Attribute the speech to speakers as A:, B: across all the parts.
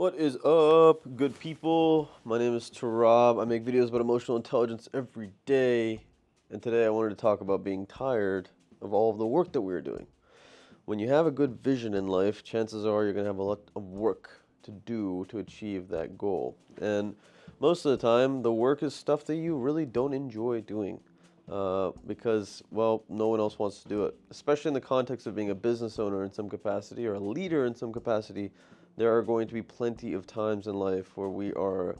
A: What is up, good people? My name is Tarab. I make videos about emotional intelligence every day. And today I wanted to talk about being tired of all of the work that we're doing. When you have a good vision in life, chances are you're going to have a lot of work to do to achieve that goal. And most of the time, the work is stuff that you really don't enjoy doing. Because, well, no one else wants to do it. Especially in the context of being a business owner in some capacity or a leader in some capacity, there are going to be plenty of times in life where we are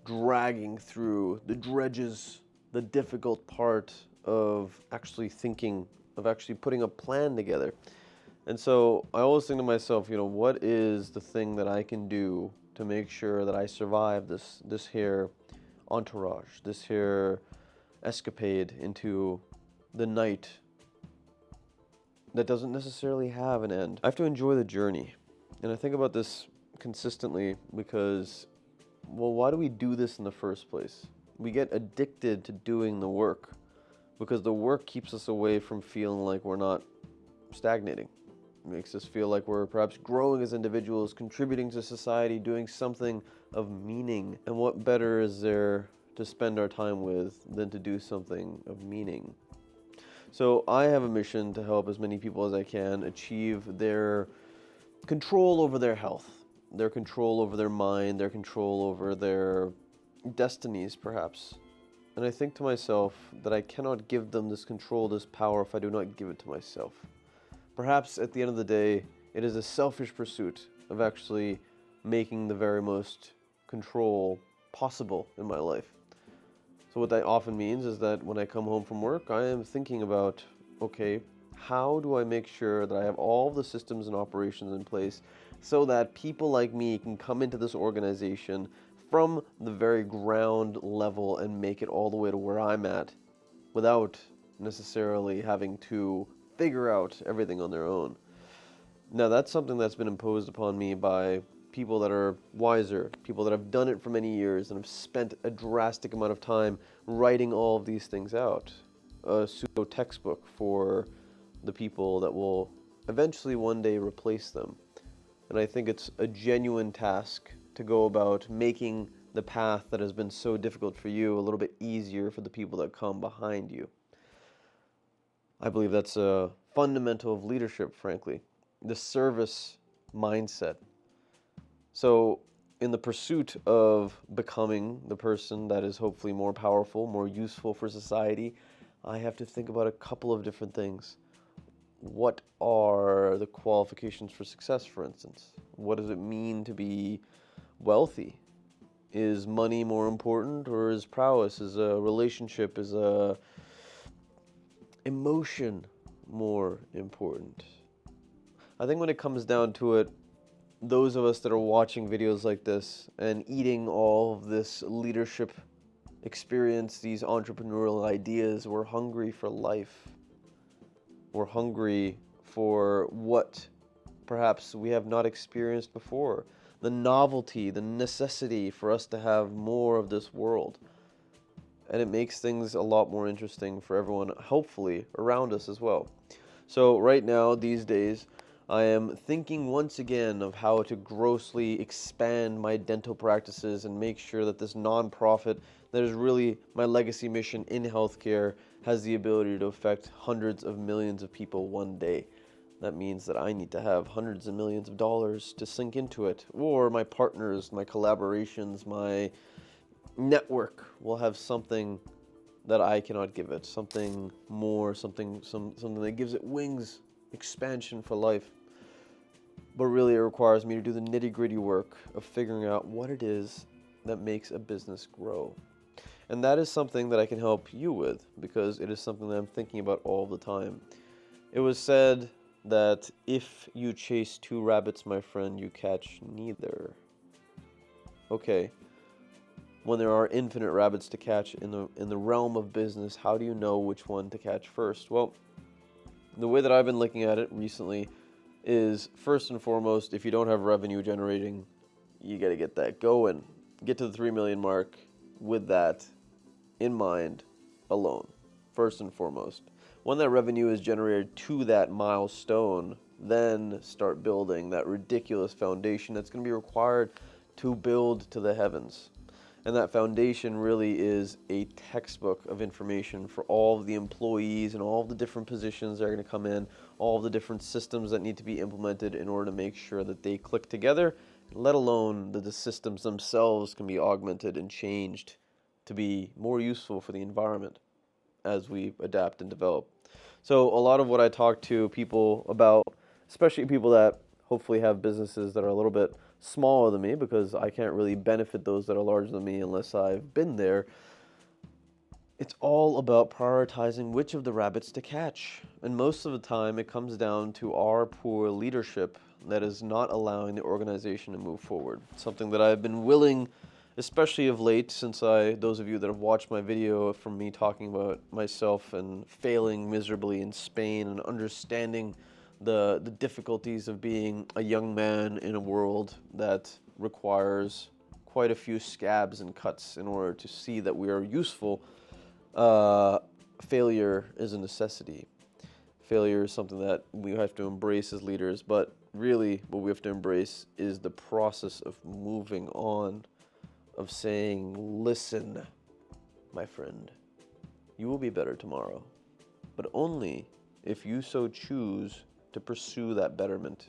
A: dragging through the dredges, the difficult part of actually thinking, of actually putting a plan together. And so I always think to myself, what is the thing that I can do to make sure that I survive this here entourage, this here escapade into the night that doesn't necessarily have an end. I have to enjoy the journey. And I think about this consistently because, well, why do we do this in the first place? We get addicted to doing the work because the work keeps us away from feeling like we're not stagnating. It makes us feel like we're perhaps growing as individuals, contributing to society, doing something of meaning. And what better is there to spend our time with than to do something of meaning? So I have a mission to help as many people as I can achieve their control over their health, their control over their mind, their control over their destinies, perhaps. And I think to myself that I cannot give them this control, this power, if I do not give it to myself. Perhaps at the end of the day, it is a selfish pursuit of actually making the very most control possible in my life. So what that often means is that when I come home from work, I am thinking about, okay, how do I make sure that I have all the systems and operations in place so that people like me can come into this organization from the very ground level and make it all the way to where I'm at without necessarily having to figure out everything on their own. Now that's something that's been imposed upon me by people that are wiser, people that have done it for many years and have spent a drastic amount of time writing all of these things out. A pseudo textbook for the people that will eventually one day replace them. And I think it's a genuine task to go about making the path that has been so difficult for you a little bit easier for the people that come behind you. I believe that's a fundamental of leadership, frankly, the service mindset. So in the pursuit of becoming the person that is hopefully more powerful, more useful for society, I have to think about a couple of different things. What are the qualifications for success, for instance? What does it mean to be wealthy? Is money more important, or is prowess, is a relationship, is a emotion more important? I think when it comes down to it, those of us that are watching videos like this and eating all of this leadership experience, these entrepreneurial ideas, we're hungry for life. We're hungry for what perhaps we have not experienced before. The novelty, the necessity for us to have more of this world. And it makes things a lot more interesting for everyone, hopefully, around us as well. So right now, these days, I am thinking once again of how to grossly expand my dental practices and make sure that this nonprofit that is really my legacy mission in healthcare has the ability to affect hundreds of millions of people one day. That means that I need to have hundreds of millions of dollars to sink into it, or my partners, my collaborations, my network will have something that I cannot give it, something more, something that gives it wings, expansion for life. But really it requires me to do the nitty-gritty work of figuring out what it is that makes a business grow. And that is something that I can help you with, because it is something that I'm thinking about all the time. It was said that if you chase two rabbits, my friend, you catch neither. Okay. When there are infinite rabbits to catch in the realm of business, how do you know which one to catch first? Well, the way that I've been looking at it recently is, first and foremost, if you don't have revenue generating, you got to get that going. Get to the 3 million mark with that in mind alone, first and foremost. When that revenue is generated to that milestone, then start building that ridiculous foundation that's going to be required to build to the heavens. And that foundation really is a textbook of information for all of the employees and all of the different positions that are going to come in, all of the different systems that need to be implemented in order to make sure that they click together, let alone that the systems themselves can be augmented and changed to be more useful for the environment as we adapt and develop. So a lot of what I talk to people about, especially people that hopefully have businesses that are a little bit smaller than me, because I can't really benefit those that are larger than me unless I've been there. It's all about prioritizing which of the rabbits to catch. And most of the time it comes down to our poor leadership that is not allowing the organization to move forward. Something that I've been willing, especially of late, since those of you that have watched my video from me talking about myself and failing miserably in Spain and understanding the difficulties of being a young man in a world that requires quite a few scabs and cuts in order to see that we are useful. Failure is a necessity. Failure is something that we have to embrace as leaders, but really what we have to embrace is the process of moving on, of saying, listen, my friend, you will be better tomorrow, but only if you so choose to pursue that betterment.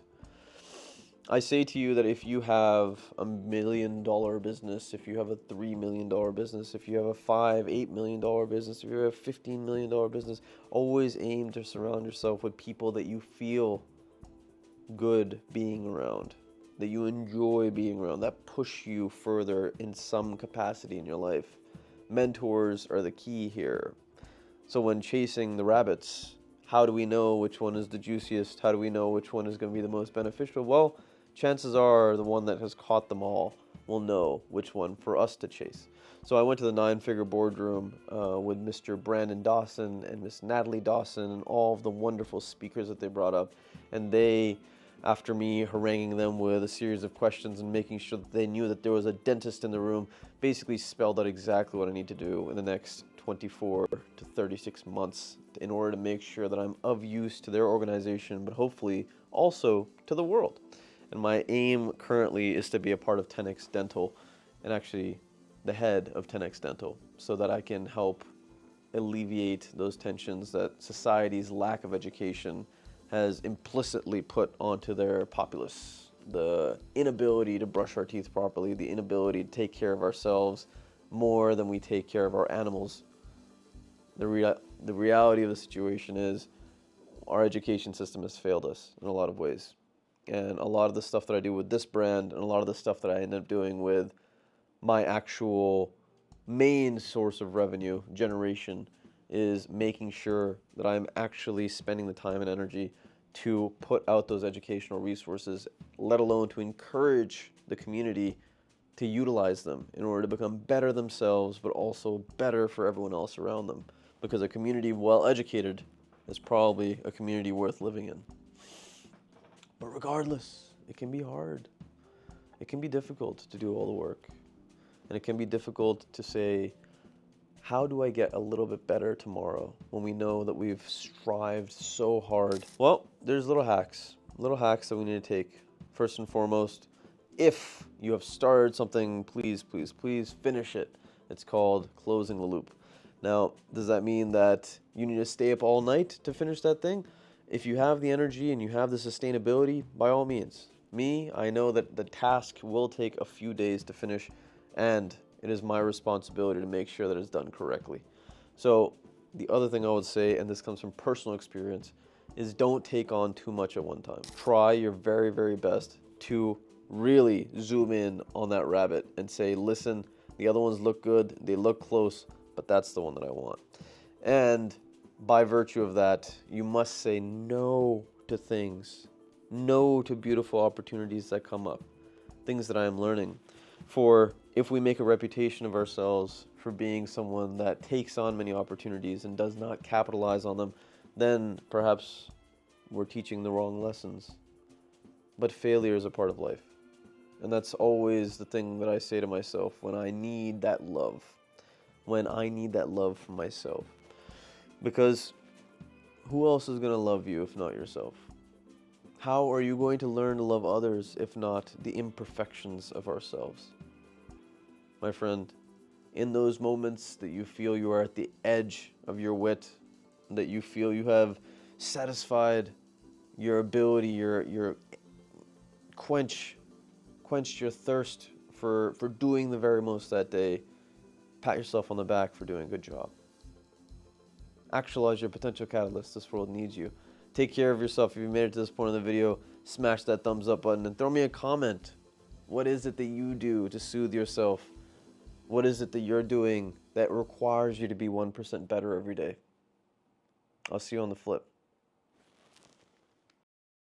A: I say to you that if you have $1 million business, if you have a $3 million business, if you have a $5-8 million business, if you have a $15 million business, always aim to surround yourself with people that you feel good being around, that you enjoy being around, that push you further in some capacity in your life. Mentors are the key here. So when chasing the rabbits, how do we know which one is the juiciest? How do we know which one is going to be the most beneficial? Well, chances are the one that has caught them all will know which one for us to chase. So I went to the 9-figure boardroom with Mr. Brandon Dawson and Miss Natalie Dawson and all of the wonderful speakers that they brought up. And they, after me haranguing them with a series of questions and making sure that they knew that there was a dentist in the room, basically spelled out exactly what I need to do in the next 24 to 36 months in order to make sure that I'm of use to their organization, but hopefully also to the world. And my aim currently is to be a part of 10X Dental, and actually the head of 10X Dental, so that I can help alleviate those tensions that society's lack of education has implicitly put onto their populace. The inability to brush our teeth properly, the inability to take care of ourselves more than we take care of our animals. The reality of the situation is our education system has failed us in a lot of ways. And a lot of the stuff that I do with this brand and a lot of the stuff that I end up doing with my actual main source of revenue generation is making sure that I'm actually spending the time and energy to put out those educational resources, let alone to encourage the community to utilize them in order to become better themselves, but also better for everyone else around them. Because a community well educated is probably a community worth living in. But regardless, it can be hard. It can be difficult to do all the work. And it can be difficult to say, how do I get a little bit better tomorrow when we know that we've strived so hard? Well, there's little hacks that we need to take. First and foremost, if you have started something, please, please, please finish it. It's called closing the loop. Now, does that mean that you need to stay up all night to finish that thing? If you have the energy and you have the sustainability, by all means. Me, I know that the task will take a few days to finish, and it is my responsibility to make sure that it's done correctly. So the other thing I would say, and this comes from personal experience, is don't take on too much at one time. Try your very, very best to really zoom in on that rabbit and say, listen, the other ones look good, they look close, but that's the one that I want. And by virtue of that, you must say no to things, no to beautiful opportunities that come up, things that I am learning. For if we make a reputation of ourselves for being someone that takes on many opportunities and does not capitalize on them, then perhaps we're teaching the wrong lessons. But failure is a part of life. And that's always the thing that I say to myself when I need that love. When I need that love from myself. Because who else is going to love you if not yourself? How are you going to learn to love others if not the imperfections of ourselves? My friend, in those moments that you feel you are at the edge of your wit, that you feel you have satisfied your ability, your quenched your thirst for doing the very most that day, pat yourself on the back for doing a good job. Actualize your potential catalyst. This world needs you. Take care of yourself. If you made it to this point in the video, smash that thumbs up button and throw me a comment. What is it that you do to soothe yourself? What is it that you're doing that requires you to be 1% better every day? I'll see you on the flip.